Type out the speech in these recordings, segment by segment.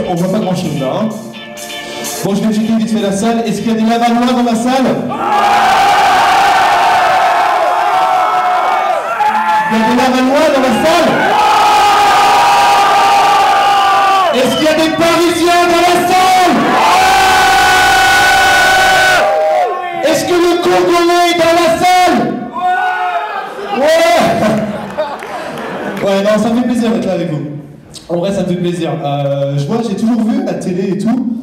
on voit pas grand chose là. Hein. Bon, je vais checker vite fait la salle. Est-ce qu'il y a des Lavallois dans la salle? Il y a des Lavallois dans la salle? Est-ce qu'il y a des Parisiens dans la salle? Est-ce que le Congolais est dans la salle? Ouais. Ouais, non, ça me fait plaisir d'être là avec vous. En vrai, ça me fait plaisir. Je vois, j'ai toujours vu la télé et tout.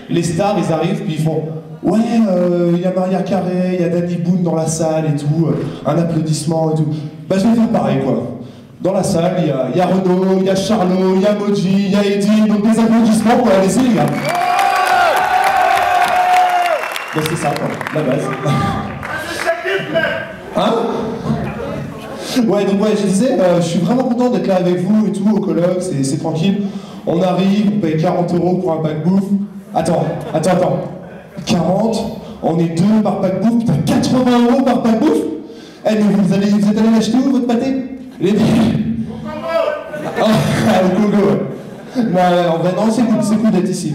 Les stars, ils arrivent, puis ils font ouais, il y a Maria Carré, il y a Danny Boone dans la salle et tout, un applaudissement et tout. Bah, je vais faire pareil, quoi. Dans la salle, il y a Renaud, il y a Charlot, il y a Moji, il y a Eddie, donc des applaudissements pour la laisser, les gars. Bah, c'est ça, quoi, la base. Hein? Ouais, donc ouais, je disais, je suis vraiment content d'être là avec vous et tout, au colloque, c'est tranquille. On arrive, on paye 40 € pour un pack bouffe. Attends. 40, on est 2 par pack bouffe, putain, 80 € par pack bouffe. Eh, mais vous êtes allé l'acheter où, votre pâté? Les oh, au Congo, ouais. Ouais, en vrai, non, c'est cool d'être ici.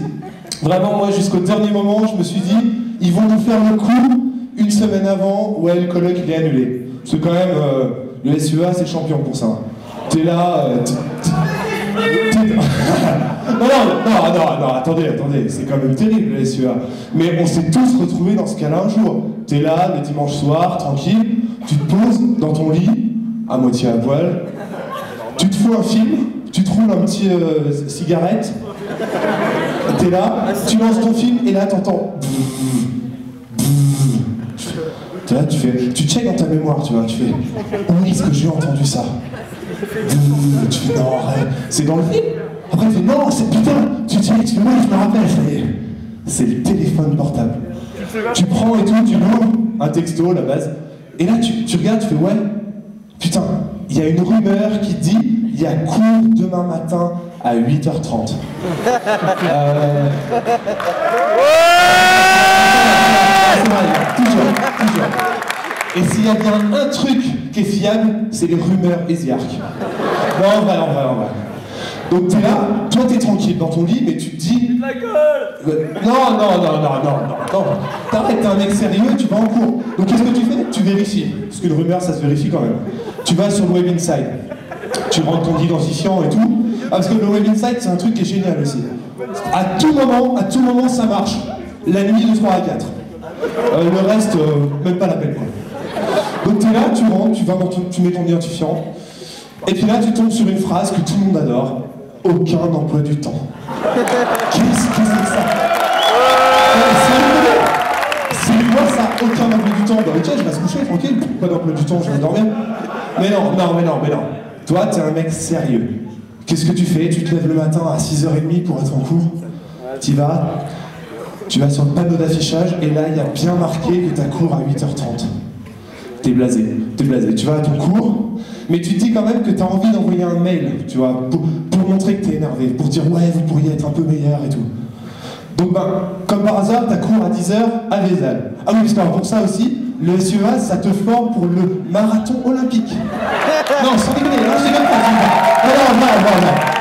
Vraiment, moi, jusqu'au dernier moment, je me suis dit, ils vont nous faire le coup une semaine avant, ouais, le colloque, il est annulé. Parce que quand même, le SEA, c'est champion pour ça. T'es là, non, attendez, c'est quand même terrible le SEA. Mais on s'est tous retrouvés dans ce cas-là un jour. T'es là, le dimanche soir, tranquille, tu te poses dans ton lit, à moitié à poil, tu te fous un film, tu te roules un petit cigarette, t'es là, tu lances ton film et là t'entends. Là, tu checkes dans ta mémoire, tu vois, tu fais où est-ce que j'ai entendu ça? Tu fais non, arrête, c'est dans le film. Après, tu fais non, c'est putain, tu checkes, tu fais moi, je me rappelle, c'est le téléphone portable. Tu prends et tout, tu l'ouvres, un texto, la base, et là, tu regardes, tu fais ouais, putain, il y a une rumeur qui dit il y a cours demain matin à 8h30. Toujours. Et s'il y a bien un truc qui est fiable, c'est les rumeurs Esiark. Non, en vrai. Donc t'es là, toi t'es tranquille dans ton lit, mais tu te dis... la gueule. Non. T'arrêtes, t'es un mec sérieux, tu vas en cours. Donc qu'est-ce que tu fais? Tu vérifies. Parce qu'une rumeur, ça se vérifie quand même. Tu vas sur le Web Inside. Tu rentres ton identifiant et tout. Ah, parce que le Web Inside, c'est un truc qui est génial aussi. À tout moment, ça marche. La nuit de 3 à 4. Le reste, même pas la peine, quoi. Donc t'es là, tu rentres, tu mets ton identifiant, et puis là tu tombes sur une phrase que tout le monde adore. Aucun emploi du temps. Qu'est-ce que c'est que ça? C'est quoi ça, aucun emploi du temps? Bah ok, je vais se coucher, tranquille, pas d'emploi du temps, je vais dormir. Mais non. Toi, t'es un mec sérieux. Qu'est-ce que tu fais? Tu te lèves le matin à 6h30 pour être en cours. Tu vas sur le panneau d'affichage, et là, il y a bien marqué que t'as cours à 8h30. T'es blasé. Tu vas à ton cours, mais tu te dis quand même que t'as envie d'envoyer un mail, tu vois, pour montrer que t'es énervé, pour dire ouais, vous pourriez être un peu meilleur et tout. Donc comme par hasard, t'as cours à 10h à Vézal. Ah oui, parce que pour ça aussi, le SEA, ça te forme pour le marathon olympique. Non, sans déconner, non, je déconne pas. Non.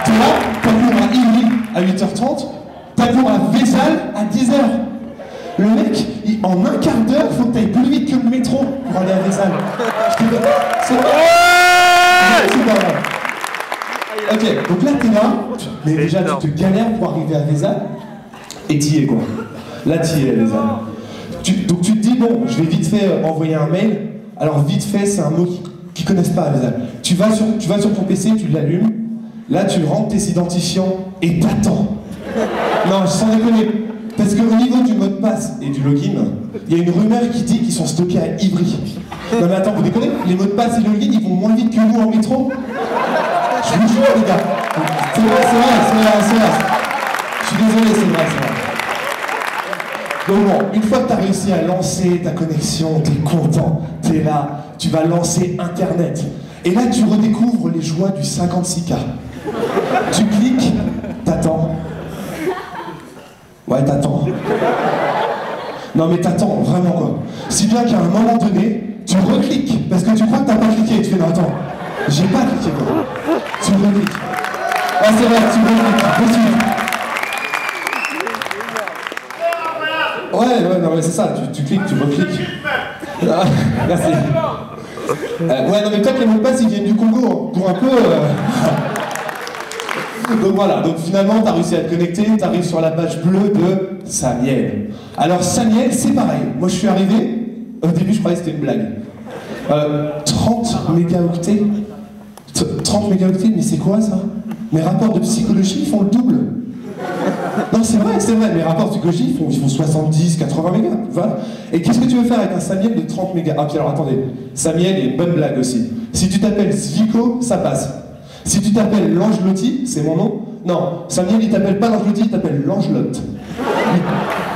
T'es là, t'as cours à Ivry à 8h30, t'as cours à Vézal à 10h. Le mec, en un quart d'heure, faut que t'ailles plus vite que le métro pour aller à Vézal. C'est vrai. Ok, donc là t'es là, mais déjà tu te galères pour arriver à Vézal, et t'y es quoi. Là t'y es à Vézal. Donc tu te dis, bon, je vais vite fait envoyer un mail. Alors vite fait, c'est un mot qu'ils connaissent pas à Vézal. Tu vas sur ton PC, tu l'allumes, là tu rentres tes identifiants, et t'attends. Non, sans déconner. Parce qu'au niveau du mot de passe et du login, il y a une rumeur qui dit qu'ils sont stockés à Ivry. Non mais attends, vous déconnez? Les mots de passe et le login, ils vont moins vite que nous en métro? Je vous jure les gars. C'est vrai. Je suis désolé, c'est vrai. Donc bon, une fois que tu as réussi à lancer ta connexion, t'es content, t'es là, tu vas lancer Internet. Et là, tu redécouvres les joies du 56K. Tu cliques, t'attends. Ouais, t'attends. Non mais t'attends, vraiment quoi. Si bien qu'à un moment donné, tu recliques, parce que tu crois que t'as pas cliqué, tu fais non attends, j'ai pas cliqué quoi. Tu recliques. Ah c'est vrai, tu recliques, possible. Ouais, non mais c'est ça, tu cliques, tu recliques. Ah, merci. Ouais, non mais peut-être les mots de passe ils viennent du Congo, hein, pour un peu... Donc voilà, donc finalement t'as réussi à te connecter, t'arrives sur la page bleue de Samiel. Alors Samiel, c'est pareil. Moi je suis arrivé, au début je croyais que c'était une blague. 30 mégaoctets 30 mégaoctets, mais c'est quoi ça? Mes rapports de psychologie ils font le double. Non c'est vrai, mes rapports de psychologie ils font 70, 80 mégas, voilà. Et qu'est-ce que tu veux faire avec un Samiel de 30 mégas? Ah puis alors attendez, Samiel il y a une bonne blague aussi. Si tu t'appelles Zvico, ça passe. Si tu t'appelles l'Angelotti, c'est mon nom. Non, Samiel il t'appelle pas l'Angelotti, il t'appelle l'Angelotte.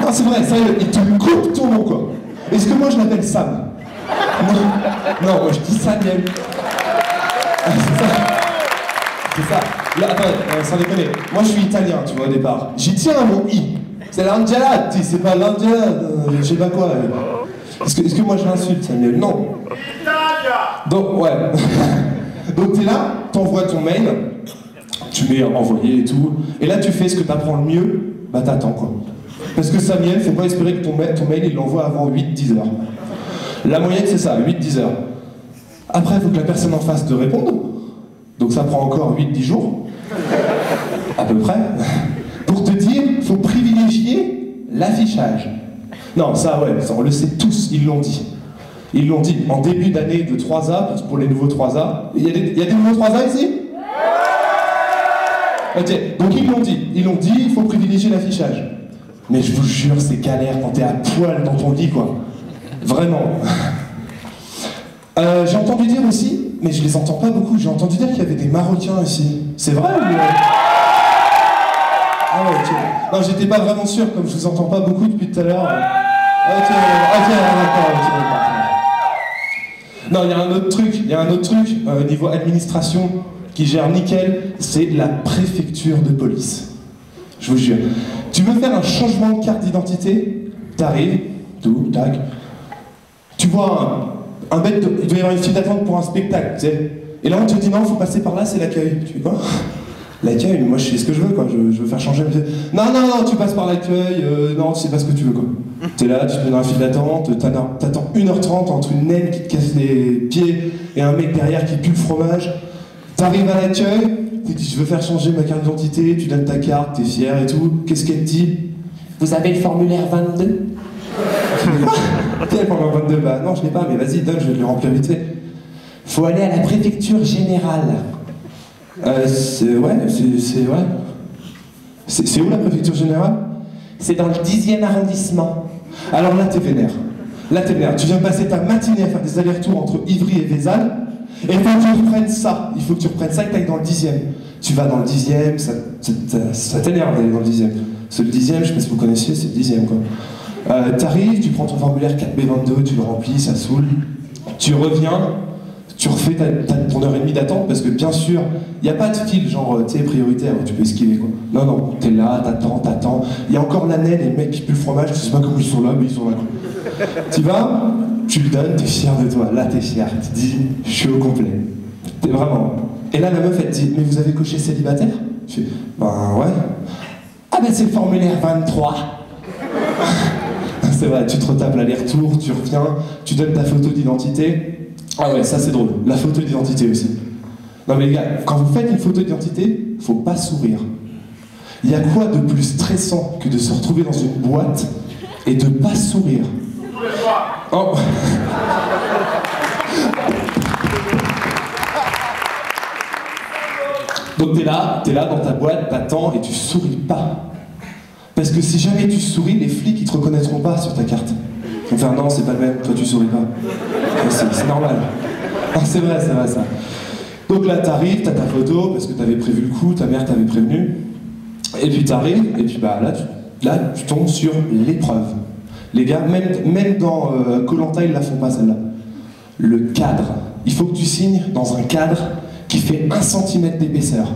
Non c'est vrai, sérieux, il te coupe ton nom quoi. Est-ce que moi je l'appelle Sam? Non, moi je dis Samiel. Ah, c'est ça. Là, attends, sans déconner. Moi je suis italien, tu vois, au départ. J'y tiens à mon I. C'est l'Angelati, c'est pas l'Angela, je sais pas quoi. Est-ce que moi je l'insulte, Samuel? Non. Donc, ouais. Donc t'es là, t'envoies ton mail, tu mets envoyer et tout, et là tu fais ce que t'apprends le mieux, bah t'attends quoi. Parce que Samuel, faut pas espérer que ton mail il l'envoie avant 8-10 heures. La moyenne c'est ça, 8-10 heures. Après, il faut que la personne en face te réponde, donc ça prend encore 8-10 jours, à peu près. Pour te dire, faut privilégier l'affichage. Non, ça ouais, ça, on le sait tous, ils l'ont dit. Ils l'ont dit en début d'année de 3A, pour les nouveaux 3A. Il y a des nouveaux 3A ici? Ok, donc ils l'ont dit, il faut privilégier l'affichage. Mais je vous jure, c'est galère quand t'es à poil dans ton lit, quoi. Vraiment. J'ai entendu dire aussi, mais je les entends pas beaucoup, j'ai entendu dire qu'il y avait des Marocains ici. C'est vrai ou... Ah ouais, ok. Non, j'étais pas vraiment sûr, comme je vous entends pas beaucoup depuis tout à l'heure. Ok, d'accord. Non, il y a un autre truc, niveau administration, qui gère nickel, c'est la préfecture de police. Je vous jure. Tu veux faire un changement de carte d'identité, t'arrives, tout, tac. Tu vois un bête, il doit y avoir une file d'attente pour un spectacle, tu sais. Et là on te dit non, faut passer par là, c'est l'accueil. Tu fais quoi? L'accueil, moi je fais ce que je veux quoi, je veux faire changer. Non, tu passes par l'accueil, non, tu sais pas ce que tu veux quoi. T'es là, tu te mets dans la file d'attente, t'attends 1h30 entre une naine qui te casse les pieds et un mec derrière qui pue le fromage. T'arrives à l'accueil, tu dis je veux faire changer ma carte d'identité, tu donnes ta carte, t'es fier et tout. Qu'est-ce qu'elle te dit? Vous avez le formulaire 22? Quel formulaire 22? Bah non, je l'ai pas, mais vas-y, donne, je vais le remplir vite fait. Faut aller à la préfecture générale. C'est où la préfecture générale? C'est dans le 10e arrondissement. Alors là, t'es vénère. Tu viens passer ta matinée à faire des allers-retours entre Ivry et Vézal, et il faut que tu reprennes ça. Il faut que tu reprennes ça et que t'ailles dans le 10e. Tu vas dans le 10e, ça t'énerve d'aller dans le 10e. C'est le 10e, je sais pas si vous connaissiez, c'est le 10e quoi. T'arrives, tu prends ton formulaire 4B22, tu le remplis, ça saoule. Tu reviens, tu refais ton heure et demie d'attente parce que bien sûr, il n'y a pas de fil genre, tu sais, prioritaire où tu peux esquiver quoi. Non, t'es là, t'attends. Il y a encore la naine et le mec qui pue le fromage, tu sais pas comment ils sont là, mais ils sont là quoi. Tu vas, tu le donnes, t'es fier de toi, là t'es fier, tu te dis, je suis au complet. T'es vraiment. Et là la meuf elle te dit, mais vous avez coché célibataire? Tu fais, ben ouais. Ah ben c'est le formulaire 23. C'est vrai, tu te retapes l'aller-retour, tu reviens, tu donnes ta photo d'identité. Ah ouais, ça c'est drôle, la photo d'identité aussi. Non mais les gars, quand vous faites une photo d'identité, faut pas sourire. Il y a quoi de plus stressant que de se retrouver dans une boîte et de pas sourire? Oh. Donc t'es là dans ta boîte, t'attends et tu souris pas. Parce que si jamais tu souris, les flics ils te reconnaîtront pas sur ta carte. Ils vont faire non, c'est pas le même, toi tu souris pas. C'est normal. Ah, c'est vrai ça. Donc là t'arrives, t'as ta photo, parce que t'avais prévu le coup, ta mère t'avait prévenu. Et puis t'arrives, et puis bah là tu tombes sur l'épreuve. Les gars, même dans Koh-Lanta, ils la font pas celle-là. Le cadre. Il faut que tu signes dans un cadre qui fait 1 cm d'épaisseur.